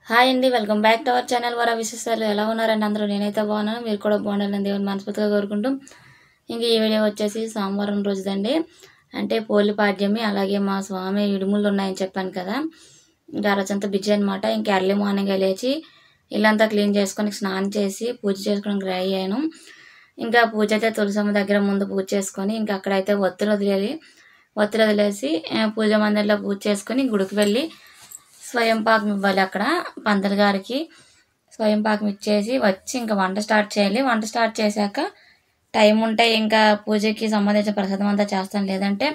Hi అండి, welcome back to our channel. వర విశేషాలు ఎలా ఉన్నారండి అందరూ? నేనైతే బాగున్నాను, మీరు కూడా బాగుండాలని దేవుని మనస్ఫూర్తిగా కోరుకుంటూ ఇంక ఈ వీడియో వచ్చేసి సోమవారం రోజుదండి. అంటే పోలి పాడ్యమి, అలాగే మా స్వామి ఇడుములు ఉన్నాయని చెప్పాను కదా. ఇంకా ఆ రోజంతా బిజీ అనమాట. ఇంకా ఎర్లీ మార్నింగ్ లేచి ఇల్లంతా క్లీన్ చేసుకొని స్నానం చేసి పూజ చేసుకోవడానికి రెడీ అయ్యాను. ఇంకా పూజ అయితే తులసమ్మ దగ్గర ముందు పూజ చేసుకొని ఇంకా అక్కడైతే ఒత్తులు వదిలేసి పూజ మందిరంలో పూజ చేసుకొని గుడికి వెళ్ళి స్వయం పాకం ఇవ్వాలి. అక్కడ పంతులు గారికి స్వయం పాకం ఇచ్చేసి వచ్చి ఇంకా వంట స్టార్ట్ చేయాలి. వంట స్టార్ట్ చేశాక టైం ఉంటే ఇంకా పూజకి సంబంధించిన ప్రసాదం అంతా చేస్తాను, లేదంటే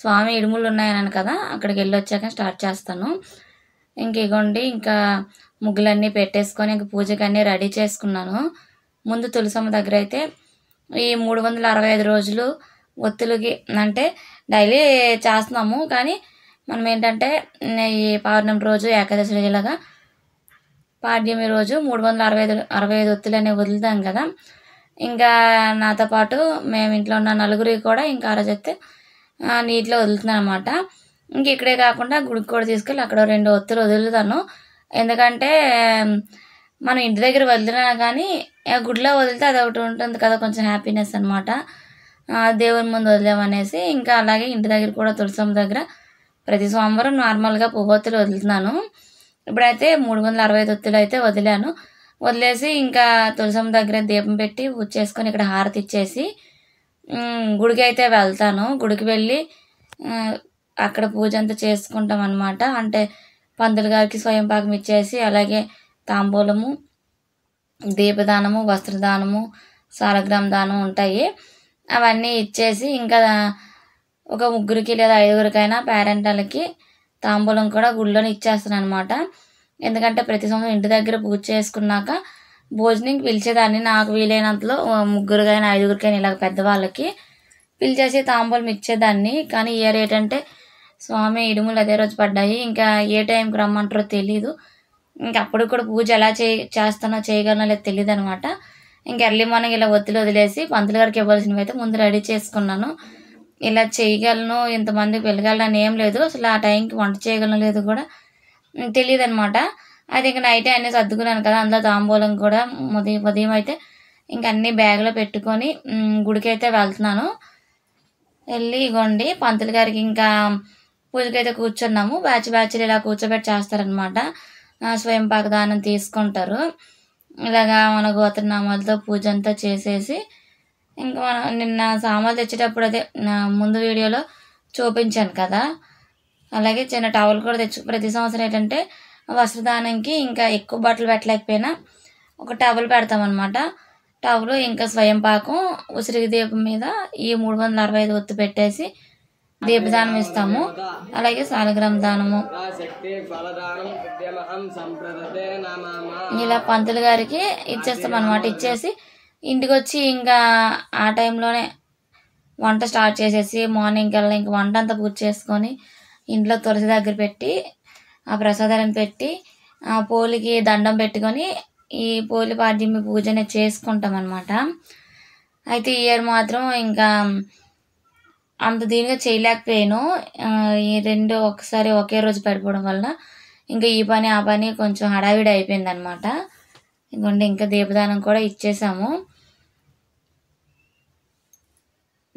స్వామి ఇడుములు ఉన్నాయన్నాను కదా, అక్కడికి వెళ్ళి వచ్చాక స్టార్ట్ చేస్తాను. ఇంక ఇగోండి ఇంకా ముగ్గులన్నీ పెట్టేసుకొని ఇంక పూజకి అన్నీ రెడీ చేసుకున్నాను. ముందు తులసమ్మ దగ్గర అయితే ఈ 365 రోజులు ఒత్తులకి అంటే డైలీ చేస్తున్నాము, కానీ మనం ఏంటంటే ఈ పౌర్ణమి రోజు ఏకాదశి ఇలాగా పాడ్యమి రోజు 365 ఒత్తులు అనేవి వదులుతాం కదా. ఇంకా నాతో పాటు మేము ఇంట్లో ఉన్న నలుగురికి కూడా ఇంకా ఆ రోజు అయితే నీటిలో వదులుతున్నాను అనమాట. ఇంక ఇక్కడే కాకుండా గుడికి కూడా తీసుకెళ్ళి అక్కడ 2 ఒత్తులు వదులుతాను. ఎందుకంటే మనం ఇంటి దగ్గర వదిలినా కానీ గుడిలో వదిలితే అది ఒకటి ఉంటుంది కదా, కొంచెం హ్యాపీనెస్ అనమాట. దేవుని ముందు వదిలేమనేసి ఇంకా అలాగే ఇంటి దగ్గర కూడా తులసమ్మ దగ్గర ప్రతి సోమవారం నార్మల్గా పువ్వొత్తులు వదులుతున్నాను. ఇప్పుడైతే 365 ఒత్తులు అయితే వదిలేసి ఇంకా తులసమ్మ దగ్గర దీపం పెట్టి పూజ చేసుకొని ఇక్కడ హారతి ఇచ్చేసి గుడికి అయితే వెళ్తాను. గుడికి వెళ్ళి అక్కడ పూజ అంతా చేసుకుంటాం అనమాట. అంటే పంతులు గారికి స్వయం పాకం ఇచ్చేసి అలాగే తాంబూలము, దీపదానము, వస్త్రదానము, సాలగ్రామ దానం ఉంటాయి. అవన్నీ ఇచ్చేసి ఇంకా ఒక 3 లేదా 5 పేరెంటాలకి తాంబూలం కూడా గుడిలోనే ఇచ్చేస్తాను అనమాట. ఎందుకంటే ప్రతి సంవత్సరం ఇంటి దగ్గర పూజ చేసుకున్నాక భోజనంకి పిలిచేదాన్ని. నాకు వీలైనంతలో 3 5 ఇలాగ పెద్దవాళ్ళకి పిలిచేసి తాంబూలం ఇచ్చేదాన్ని. కానీ ఇయర్ ఏంటంటే స్వామి ఇడుములు అదే రోజు పడ్డాయి. ఇంకా ఏ టైంకి రమ్మంటారో తెలీదు. ఇంకా అప్పుడు కూడా పూజ ఎలా చేస్తానో చేయగలనో లేదు తెలియదు అనమాట. ఇంకా ఎర్లీ మార్నింగ్ ఇలా ఒత్తులు వదిలేసి పంతులు గారికి ఇవ్వాల్సినవి అయితే ముందు రెడీ చేసుకున్నాను. ఇలా చేయగలను, ఇంతమందికి వెళ్ళగలను ఏం లేదు, అసలు ఆ టైంకి వంట చేయగలను లేదు కూడా తెలియదు అనమాట. అది ఇంకా నైటే అన్నీ సర్దుకున్నాను కదా. అందులో తాంబూలం కూడా ఉదయం అయితే ఇంకా అన్నీ బ్యాగ్లో పెట్టుకొని గుడికి అయితే వెళ్తున్నాను. వెళ్ళి ఇగోండి పంతులు గారికి ఇంకా పూజకైతే కూర్చున్నాము. బ్యాచ్లు ఇలా కూర్చోబెట్టి చేస్తారనమాట. స్వయం పాక దానం తీసుకుంటారు. ఇలాగా మన గోత్రనామాలతో పూజ అంతా చేసేసి ఇంకా మనం నిన్న సామాన్లు తెచ్చేటప్పుడు అదే ముందు వీడియోలో చూపించాను కదా, అలాగే చిన్న టవల్ కూడా ప్రతి సంవత్సరం ఏంటంటే వస్త్రదానంకి ఇంకా ఎక్కువ బట్టలు పెట్టలేకపోయినా ఒక టవల్ పెడతామన్నమాట. టవల్ ఇంకా స్వయం పాకం ఉసిరికి దీపం మీద ఈ 365 ఒత్తు పెట్టేసి దీపదానం ఇస్తాము. అలాగే సాలగ్రామ దానము ఇలా పంతులు గారికి ఇచ్చేస్తాం అనమాట. ఇచ్చేసి ఇంటికి వచ్చి ఇంకా ఆ టైంలోనే వంట స్టార్ట్ చేసేసి మార్నింగ్ కల్లా ఇంక వంట అంతా పూజ చేసుకొని ఇంట్లో తులసి దగ్గర పెట్టి ఆ ప్రసాదాలను పెట్టి పోలికి దండం పెట్టుకొని ఈ పోలి పాడ్యమి పూజనే చేసుకుంటాం అనమాట. అయితే ఈ ఇయర్ మాత్రం ఇంకా అంత దీనిగా చేయలేకపోయాను. ఈ 2 ఒకసారి ఒకే రోజు పడిపోవడం వల్ల ఇంకా ఈ పని ఆ పని కొంచెం హడావిడి అయిపోయింది అనమాట. ఇంకోండి ఇంకా దీపదానం కూడా ఇచ్చేసాము.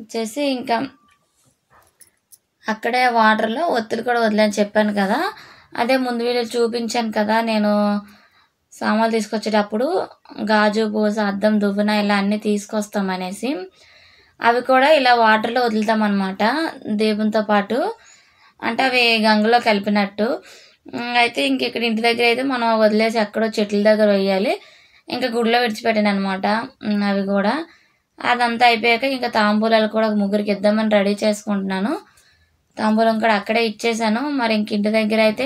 ఇచ్చేసి ఇంకా అక్కడే వాటర్లో ఒత్తులు కూడా వదిలేని చెప్పాను కదా, అదే ముందు వీడియో చూపించాను కదా. నేను సామాన్లు తీసుకొచ్చేటప్పుడు గాజు, పూస, అద్దం, దువ్వెన ఇలా అన్నీ తీసుకొస్తామనేసి అవి కూడా ఇలా వాటర్లో వదులుతామన్నమాట దీపంతో పాటు. అంటే అవి గంగలో కలిపినట్టు. అయితే ఇంక ఇక్కడ ఇంటి దగ్గర అయితే మనం వదిలేసి ఎక్కడో చెట్ల దగ్గర వేయాలి. ఇంకా గుడిలో విడిచిపెట్టాను అనమాట అవి కూడా. అదంతా అయిపోయాక ఇంకా తాంబూలాలు కూడా 3 ఇద్దామని రెడీ చేసుకుంటున్నాను. తాంబూలం కూడా అక్కడే ఇచ్చేసాను. మరి ఇంక ఇంటి దగ్గర అయితే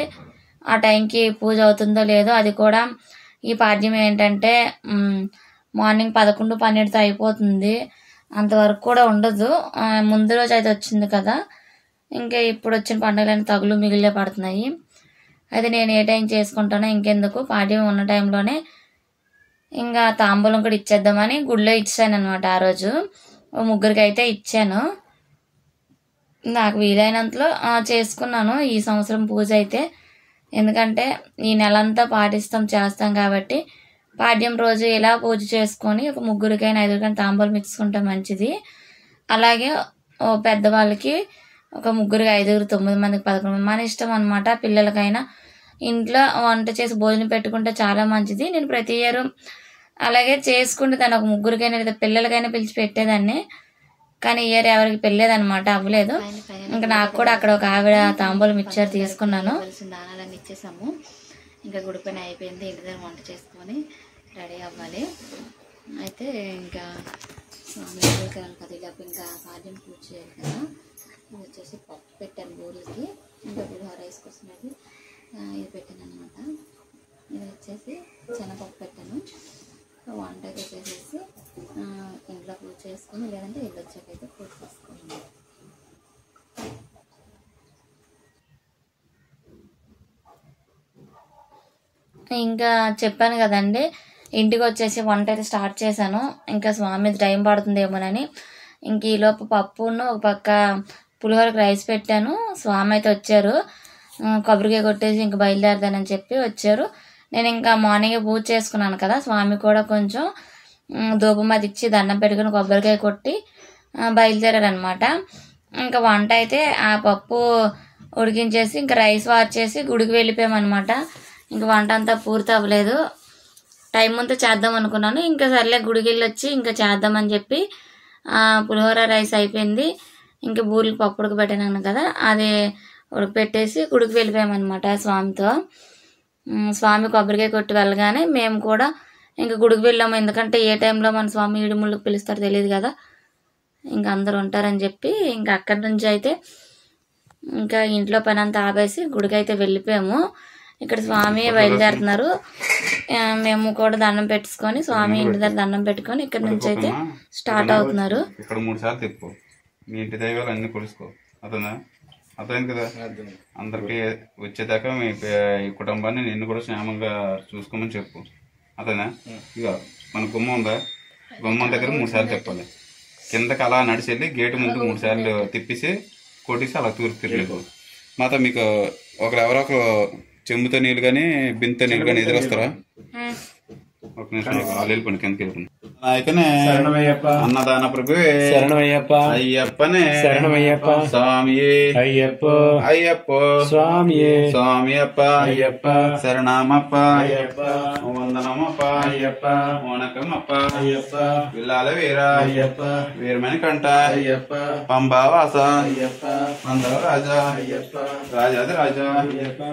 ఆ టైంకి పూజ అవుతుందో లేదో, అది కూడా ఈ పాడ్యం ఏంటంటే మార్నింగ్ 11, 12తో అయిపోతుంది. అంతవరకు కూడా ఉండదు. ముందు రోజు అయితే వచ్చింది కదా, ఇంకా ఇప్పుడు వచ్చిన పండుగలన్నీ తగులు మిగిలే పడుతున్నాయి. అయితే నేను ఏ టైం చేసుకుంటానో ఇంకెందుకు, పాడ్యం ఉన్న టైంలోనే ఇంకా తాంబూలం కూడా ఇచ్చేద్దామని గుడిలో ఇచ్చాను అనమాట. ఆ రోజు 3 అయితే ఇచ్చాను. నాకు వీలైనంతలో చేసుకున్నాను ఈ సంవత్సరం పూజ అయితే. ఎందుకంటే ఈ నెలంతా పాటిస్తాం చేస్తాం కాబట్టి పాడ్యం రోజు ఇలా పూజ చేసుకొని ఒక ముగ్గురికైనా ఐదుగురికైనా తాంబూలం ఇచ్చుకుంటే మంచిది. అలాగే పెద్దవాళ్ళకి ఒక ముగ్గురికి ఐదుగురు 9 మందికి 11 మంది మన ఇష్టం అనమాట. పిల్లలకైనా ఇంట్లో వంట చేసి భోజనం పెట్టుకుంటే చాలా మంచిది. నేను ప్రతి ఇయర్ అలాగే చేసుకుంటే తను ఒక ముగ్గురికైనా లేదా పిల్లలకైనా పిలిచి పెట్టేదాన్ని. కానీ ఇయర్ ఎవరికి పెళ్ళేదనమాట, అవ్వలేదు. ఇంకా నాకు కూడా అక్కడ ఒక ఆవిడ తాంబూలం ఇచ్చారు, తీసుకున్నాను. దానాలన్నీ ఇచ్చేసాము. ఇంకా గుడి పని అయిపోయింది. ఇంటి దగ్గర వంట చేసుకొని రెడీ అవ్వాలి. అయితే ఇంకా స్వామి కదా ఇంకా పాడ్యం పూజ చేయాలి కదా. ఇది వచ్చేసి పప్పు పెట్టాను బూరెలకి. ఇంకా పులిహోర రైస్ కోసం అయితే ఇది పెట్టాను అనమాట. ఇది వచ్చేసి శనగపప్పు పెట్టాను. వంట అయితే చేసేసి ఇంట్లో పూజ చేసుకుని లేదంటే ఇల్లు వచ్చాకైతే పూజ చేసుకున్నాను. ఇంకా చెప్పాను కదండి, ఇంటికి వచ్చేసి వంట అయితే స్టార్ట్ చేశాను. ఇంకా స్వామి టైం పడుతుందేమోనని ఇంక ఈలోపు పప్పును ఒక పక్క పులిహోరకి రైస్ పెట్టాను. స్వామి అయితే వచ్చారు, కొబ్బరికాయ కొట్టేసి ఇంకా బయలుదేరదానని చెప్పి వచ్చారు. నేను ఇంకా మార్నింగే పూజ చేసుకున్నాను కదా. స్వామి కూడా కొంచెం ధూపం అది ఇచ్చి దండం పెట్టుకుని కొబ్బరికాయ కొట్టి బయలుదేరారనమాట. ఇంకా వంట అయితే ఆ పప్పు ఉడికించేసి ఇంకా రైస్ వార్చేసి గుడికి వెళ్ళిపోయామన్నమాట. ఇంకా వంట అంతా పూర్తి అవ్వలేదు, టైం ముందు చేద్దాం అనుకున్నాను. ఇంకా సర్లే గుడికి వెళ్ళి వచ్చి ఇంకా చేద్దామని చెప్పి పులిహోర రైస్ అయిపోయింది. ఇంకా బూరెలు పప్పు ఉడకబెట్టాను కదా, అది ఉడకపెట్టేసి గుడికి వెళ్ళిపోయామన్నమాట స్వామితో. స్వామి కొబ్బరికాయ కొట్టి వెళ్ళగానే మేము కూడా ఇంకా గుడికి వెళ్ళాము. ఎందుకంటే ఏ టైంలో మన స్వామి ఇడుముళ్ళకి పిలుస్తారో తెలియదు కదా, ఇంకా అందరు ఉంటారని చెప్పి ఇంకా అక్కడి నుంచి అయితే ఇంకా ఇంట్లో పని అంతా ఆపేసి గుడికి అయితే వెళ్ళిపోయాము. ఇక్కడ స్వామి బయలుదేరుతున్నారు. మేము కూడా దండం పెట్టుకొని స్వామి ఇంటి దగ్గర దండం పెట్టుకొని ఇక్కడ నుంచి అయితే స్టార్ట్ అవుతున్నారు. ఇక్కడ 3 సార్లు తిప్పు, మీ ఇంటి దైవాలు అన్ని కొలుసుకో. అర్థమైంది కదా. అందరికి వచ్చేదాకా మీ కుటుంబాన్ని నిన్ను కూడా క్షేమంగా చూసుకోమని చెప్పు. అతనా ఇక మన గుమ్మం ఉందా, గుమ్మం దగ్గర 3 సార్లు తిప్పాలి. కిందకి అలా నడిచి వెళ్ళి గేటు ముందు 3 సార్లు తిప్పేసి కొట్టేసి అలా తూర్పు తిరిగి మాతో మీకు ఎవరొకరు చెంబుతో నీళ్ళు కానీ బిందుతో నీళ్ళు కానీ ఎదురొస్తారా? ఒక నిమిషం వాళ్ళు వెళ్ళిపోండి, కిందకి వెళ్ళిపోండి. నాయకనే అన్నదాన ప్రభువే శరణమయ్యప్ప అయ్యప్పనే శరణమయ్యప్ప స్వామియే అయ్యప్ప అయ్యప్ప స్వామియే స్వామియప్ప అయ్యప్ప శరణమప్ప అయ్యప్ప వందనమప్ప అయ్యప్ప వణకమప్ప అయ్యప్ప విల్లాల వీర అయ్యప్ప వీరమణి కంట అయ్యప్ప పంబావాస అయ్యప్ప మందవ రాజా అయ్యప్ప రాజాది రాజా అయ్యప్ప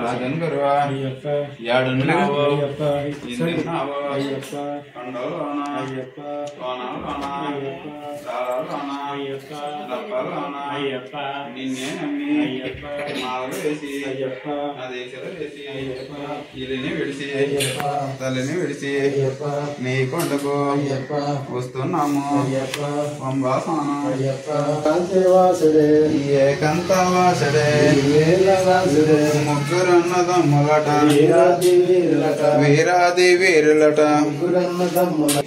రాజన్ గురువ అయ్యప్ప యాడున్నావు అయ్యప్ప ఇందున్నావు అయ్యప్ప కొండలోన అయ్యప్ప కోణలోన అయ్యప్ప దారాలోన అయ్యప్ప రప్పలోన అయ్యప్ప నిన్నే నమ్మి అయ్యప్ప మాలలు వేసి అయ్యప్ప నా దేశలో వేసి అయ్యప్ప ఇల్లిని విడిచి అయ్యప్ప తల్లిని విడిచి అయ్యప్ప నీ కొండకు అయ్యప్ప వస్తున్నాము అయ్యప్ప పంబాసనం అయ్యప్ప కాంతివాసుడే ఏకంతవాసుడే వీరవాసుడే ముగ్గురన్నదమ్ములట వీరాది వీరులట వీరాది వీరులట ముగ్గురన్నదమ్ముల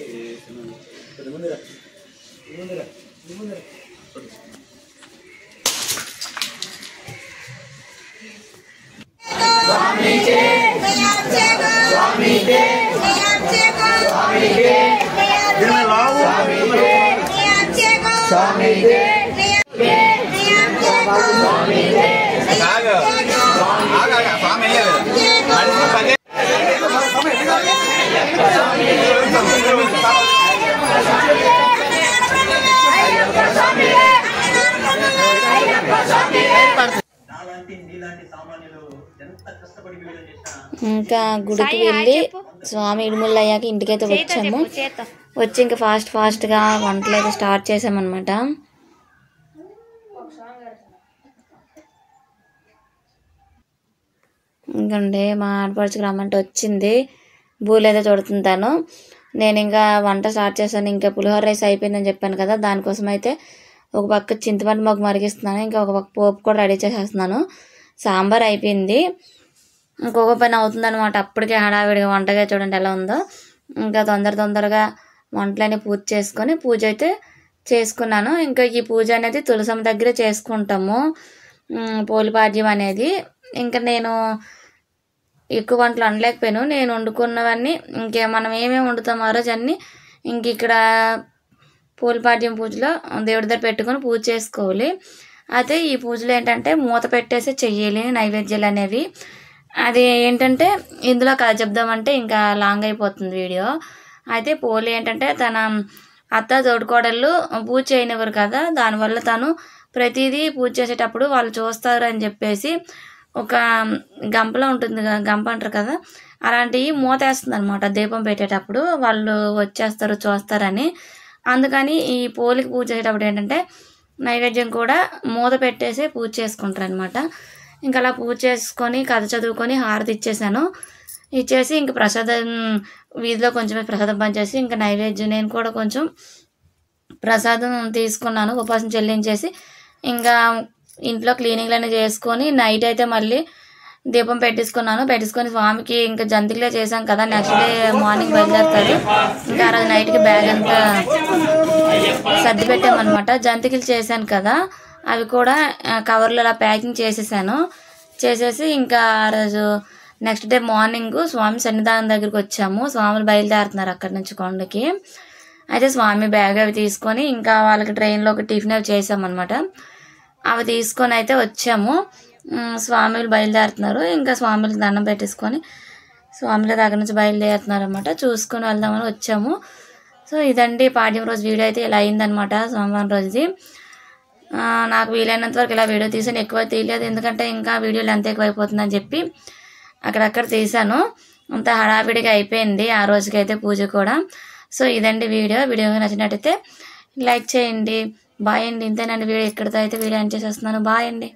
ఇంకా గుడికి వెళ్ళి స్వామి ఇడుముళ్ళు అయ్యాక ఇంటికైతే వచ్చాము. వచ్చి ఇంకా ఫాస్ట్గా వంటలు అయితే స్టార్ట్ చేసామన్నమాట. ఇంకండి మా ఆడపడుచుకు రమ్మంటే వచ్చింది, బూరెలు అయితే చూడుతుంటాను. నేను ఇంకా వంట స్టార్ట్ చేశాను. ఇంకా పులిహోర రైస్ అయిపోయిందని చెప్పాను కదా, దానికోసం అయితే ఒక పక్క చింతపండు మొగ్గు మరిగిస్తున్నాను, ఇంకా ఒక పక్క పోపు కూడా రెడీ చేసేస్తున్నాను. సాంబార్ అయిపోయింది, ఇంకొక పని అవుతుందన్నమాట. అప్పటికే హడావిడిగా వంటగా చూడండి ఎలా ఉందో. ఇంకా తొందరగా వంటలన్నీ పూజ చేసుకొని పూజ అయితే చేసుకున్నాను. ఇంకా ఈ పూజ అనేది తులసమ్మ దగ్గరే చేసుకుంటాము, పోలిపాడ్యం అనేది. ఇంకా నేను ఎక్కువ వంటలు వండలేకపోయాను. నేను వండుకున్నవన్నీ ఇంకే మనం ఏమేమి వండుతాం ఆ రోజు అన్నీ ఇంక ఇక్కడ పూలపాడ్యం పూజలో దేవుడి దగ్గర పెట్టుకొని పూజ చేసుకోవాలి. అయితే ఈ పూజలు ఏంటంటే మూత పెట్టేసి చెయ్యాలి నైవేద్యాలు అనేవి. అది ఏంటంటే ఇందులో కథ చెప్దామంటే ఇంకా లాంగ్ అయిపోతుంది వీడియో. అయితే పోలి ఏంటంటే తన అత్త తోడుకోడళ్ళు పూజ చేయనివ్వరు కదా, దానివల్ల తను ప్రతిదీ పూజ చేసేటప్పుడు వాళ్ళు చూస్తారు అని చెప్పేసి ఒక గంపలో ఉంటుంది కదా, గంప అంటారు కదా, అలాంటివి మూతేస్తుంది అనమాట. దీపం పెట్టేటప్పుడు వాళ్ళు వచ్చేస్తారు చూస్తారని. అందుకని ఈ పోలికి పూజ చేసేటప్పుడు ఏంటంటే నైవేద్యం కూడా మూత పెట్టేసి పూజ చేసుకుంటారు అనమాట. ఇంకా అలా పూజ చేసుకొని కథ చదువుకొని హారతి ఇచ్చేసాను. ఇచ్చేసి ఇంక ప్రసాదం వీధిలో కొంచెం ప్రసాదం పనిచేసి ఇంకా నైవేద్యం నేను కూడా కొంచెం ప్రసాదం తీసుకున్నాను. ఉపవాసం చెల్లించేసి ఇంకా ఇంట్లో క్లీనింగ్లన్నీ చేసుకొని నైట్ అయితే మళ్ళీ దీపం పెట్టేసుకొని స్వామికి ఇంకా జంతికలే చేశాం కదా, నెక్స్ట్ డే మార్నింగ్ బయలుదేరుతారు. ఇంకా ఆ రోజు నైట్కి బ్యాగ్ అంతా సర్ది పెట్టామన్నమాట. జంతికలు చేశాను కదా, అవి కూడా కవర్లో అలా ప్యాకింగ్ చేసేసి ఇంకా ఆ రోజు నెక్స్ట్ డే మార్నింగ్ స్వామి సన్నిధానం దగ్గరికి వచ్చాము. స్వాములు బయలుదేరుతున్నారు అక్కడి నుంచి కొండకి. అయితే స్వామి బ్యాగ్ అవి తీసుకొని ఇంకా వాళ్ళకి ట్రైన్లో ఒక టిఫిన్ అవి చేసామన్నమాట. అవి తీసుకొని అయితే వచ్చాము. స్వామిలు బయలుదేరుతున్నారు. ఇంకా స్వామికి దండం పెట్టేసుకొని స్వామిల దగ్గర నుంచి బయలుదేరుతున్నారు అనమాట. చూసుకొని వెళ్దామని వచ్చాము. సో ఇదండి పాడ్యం రోజు వీడియో అయితే ఇలా అయిందనమాట. సోమవారం రోజుది నాకు వీలైనంత వరకు ఇలా వీడియో తీసాను. ఎక్కువ తీయలేదు ఎందుకంటే ఇంకా వీడియోలు ఎంత ఎక్కువ అయిపోతుందని చెప్పి అక్కడక్కడ తీసాను. అంత హడావిడిగా అయిపోయింది ఆ రోజుకైతే పూజ కూడా. సో ఇదండి వీడియో నచ్చినట్టయితే లైక్ చేయండి. బాయ్ అండి. ఇంతేనండి వీడియో. ఇక్కడితో అయితే వీడియో ఎండ్ చేసేస్తున్నాను. బాయ్ అండి.